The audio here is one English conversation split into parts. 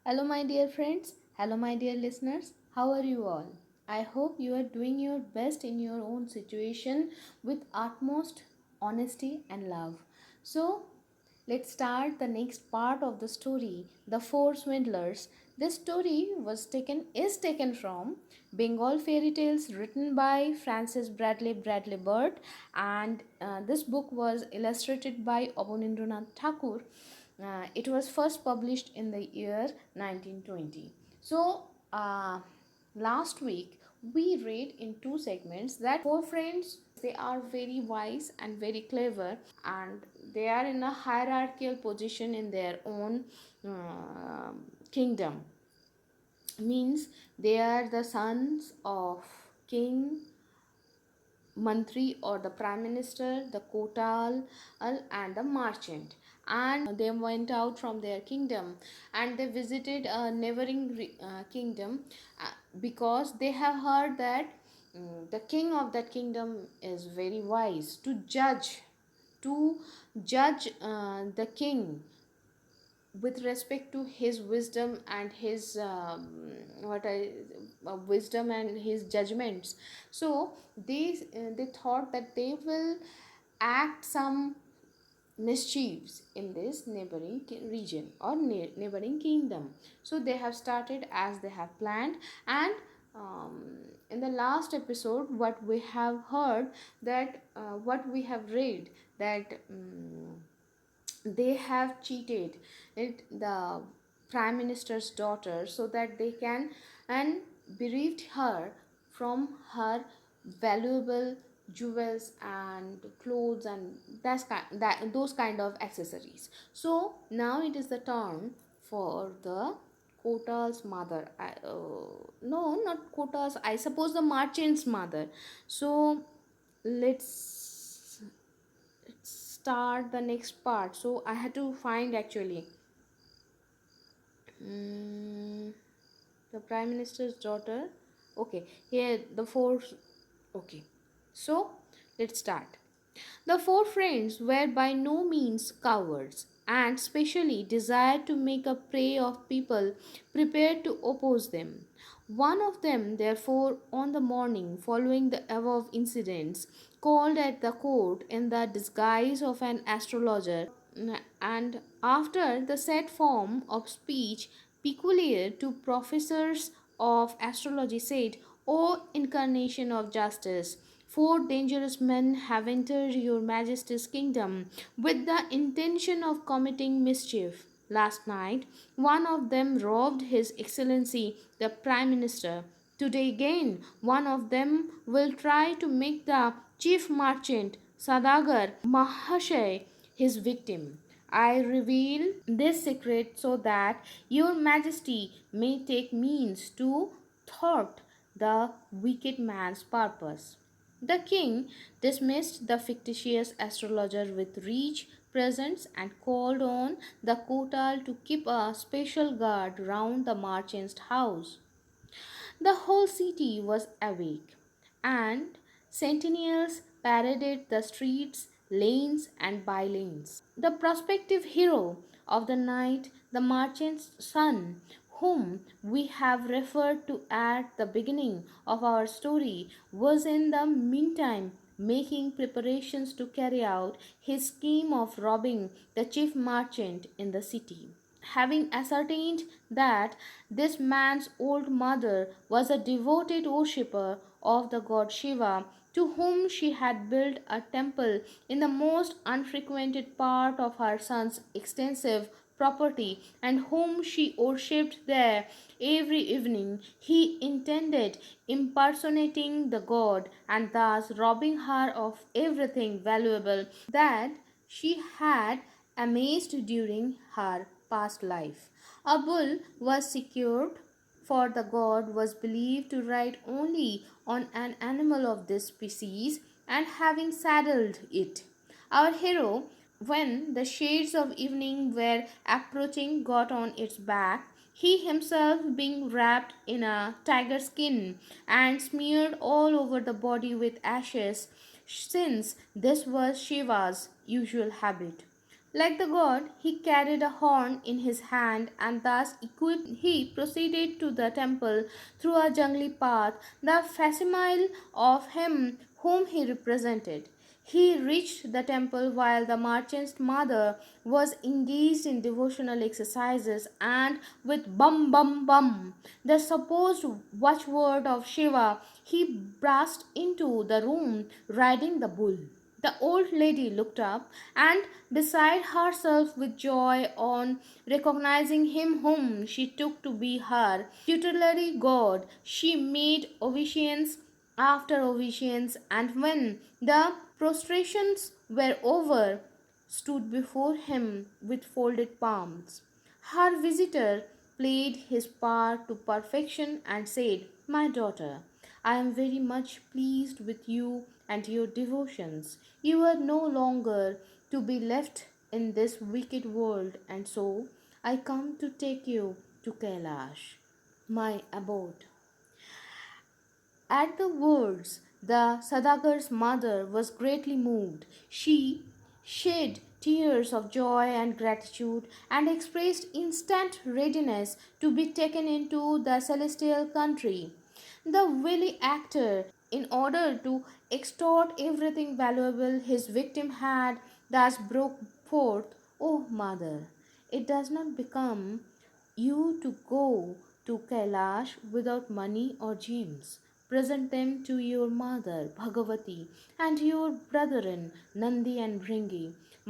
Hello, my dear friends. Hello, my dear listeners. How are you all? I hope you are doing your best in your own situation with utmost honesty and love. So, let's start the next part of the story, The Four Swindlers. This story is taken from Bengal fairy tales written by Francis Bradley-Birt, and this book was illustrated by Abanindranath Thakur. It was first published in the year 1920. So, last week we read in two segments that four friends, they are very wise and very clever, and they are in a hierarchical position in their own kingdom. Means they are the sons of king, mantri or the prime minister, the kotal, and the merchant. And they went out from their kingdom and they visited a neighboring kingdom, because they have heard that the king of that kingdom is very wise to judge the king with respect to his wisdom and his wisdom and his judgments. So they thought that they will act some mischiefs in this neighboring region or neighboring kingdom. So they have started as they have planned. And in the last episode, what we have heard, that what we have read, that they have cheated the prime minister's daughter so that they can and bereaved her from her valuable jewels and clothes and those kind of accessories. So now it is the turn for the Kota's mother. No, not Kota's. I suppose the merchant's mother. So let's start the next part. So I had to find actually mm, the prime minister's daughter. Okay, here the four. Okay, so let's start. The four friends were by no means cowards, and specially desired to make a prey of people prepared to oppose them. One of them, therefore, on the morning following the above incidents, called at the court in the disguise of an astrologer, and after the set form of speech peculiar to professors of astrology, said, O incarnation of justice, four dangerous men have entered your majesty's kingdom with the intention of committing mischief. Last night, one of them robbed his excellency the prime minister. Today again, one of them will try to make the chief merchant Sadagar Mahashay his victim. I reveal this secret so that your majesty may take means to thwart the wicked man's purpose. The king dismissed the fictitious astrologer with rich presents and called on the kotal to keep a special guard round the merchant's house. The whole city was awake, and sentinels paraded the streets, lanes, and by lanes. The prospective hero of the night, the merchant's son, whom we have referred to at the beginning of our story, was in the meantime making preparations to carry out his scheme of robbing the chief merchant in the city. Having ascertained that this man's old mother was a devoted worshipper of the god Shiva, to whom she had built a temple in the most unfrequented part of her son's extensive property, and whom she worshipped there every evening, he intended impersonating the god and thus robbing her of everything valuable that she had amassed during her past life. A bull was secured, for the god was believed to ride only on an animal of this species, and having saddled it, our hero, when the shades of evening were approaching, got on its back, he himself being wrapped in a tiger skin and smeared all over the body with ashes, since this was Shiva's usual habit. Like the god, he carried a horn in his hand, and thus equipped, he proceeded to the temple through a jungly path, the facsimile of him whom he represented. He reached the temple while the merchant's mother was engaged in devotional exercises, and with bum bum bum, the supposed watchword of Shiva, he burst into the room riding the bull. The old lady looked up, and beside herself with joy on recognizing him whom she took to be her tutelary god, she made obeisance after obeisance, and when the prostrations were over, stood before him with folded palms. Her visitor played his part to perfection and said, "My daughter, I am very much pleased with you and your devotions. You are no longer to be left in this wicked world, and so I come to take you to Kailash, my abode." At the words, the Sadagar's mother was greatly moved. She shed tears of joy and gratitude and expressed instant readiness to be taken into the celestial country. The wily actor, in order to extort everything valuable his victim had, thus broke forth, "O mother, it does not become you to go to Kailash without money or gems. Present them to your mother Bhagavati and your brethren Nandi and Bhringi,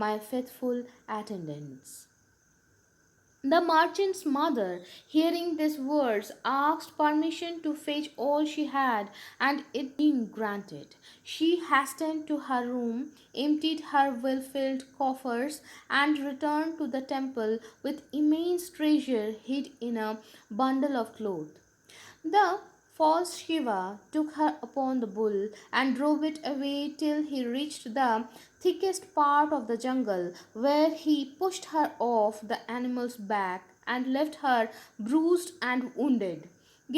my faithful attendants." The merchant's mother, hearing these words, asked permission to fetch all she had, and it being granted, she hastened to her room, emptied her well filled coffers, and returned to the temple with immense treasure hid in a bundle of cloth. The false Shiva took her upon the bull and drove it away till he reached the thickest part of the jungle, where he pushed her off the animal's back and left her bruised and wounded.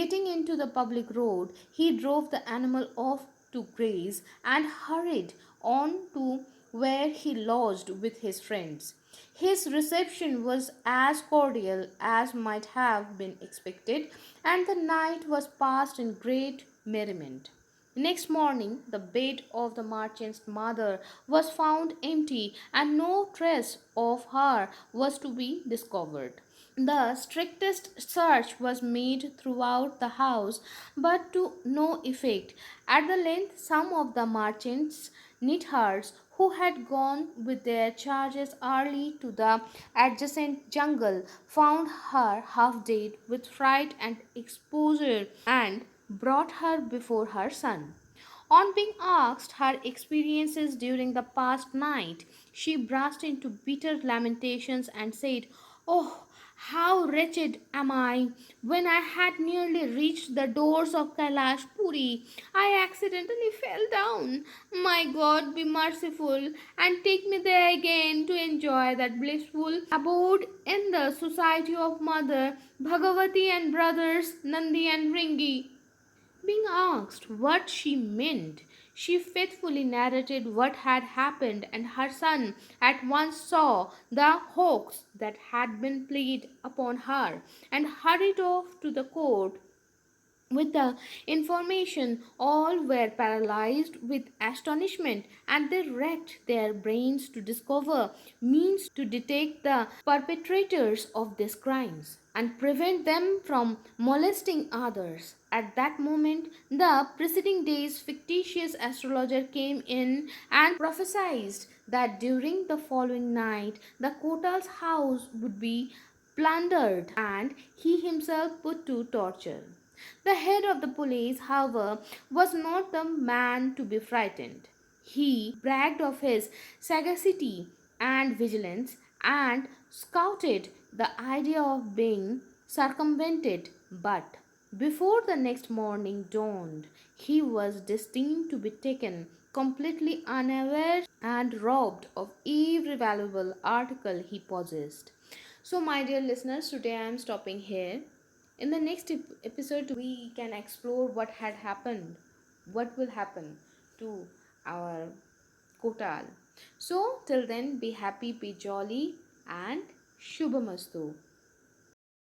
Getting into the public road, he drove the animal off to graze and hurried on to where he lodged with his friends. His reception was as cordial as might have been expected, and the night was passed in great merriment. Next morning, the bed of the merchant's mother was found empty, and no trace of her was to be discovered. The strictest search was made throughout the house, but to no effect. At the length, some of the merchants' neathers, who had gone with their charges early to the adjacent jungle, found her half dead with fright and exposure, and brought her before her son. On being asked her experiences during the past night, she burst into bitter lamentations and said, "Oh, how wretched am I! When I had nearly reached the doors of Kailash Puri, I accidentally fell down. My God, be merciful and take me there again to enjoy that blissful abode in the society of Mother Bhagavati and brothers Nandi and Ringi." Being asked what she meant, she faithfully narrated what had happened, and her son at once saw the hoax that had been played upon her and hurried off to the court with the information. All were paralyzed with astonishment, and they racked their brains to discover means to detect the perpetrators of these crimes and prevent them from molesting others. At that moment, the preceding day's fictitious astrologer came in and prophesied that during the following night the Kotal's house would be plundered and he himself put to torture. The head of the police, however, was not the man to be frightened. He bragged of his sagacity and vigilance and scouted the idea of being circumvented, but before the next morning dawned, he was destined to be taken completely unaware and robbed of every valuable article he possessed. So, my dear listeners, today I am stopping here. In the next episode, we can explore what had happened, what will happen to our Kotal. So, till then, be happy, be jolly, and Shubhamastu.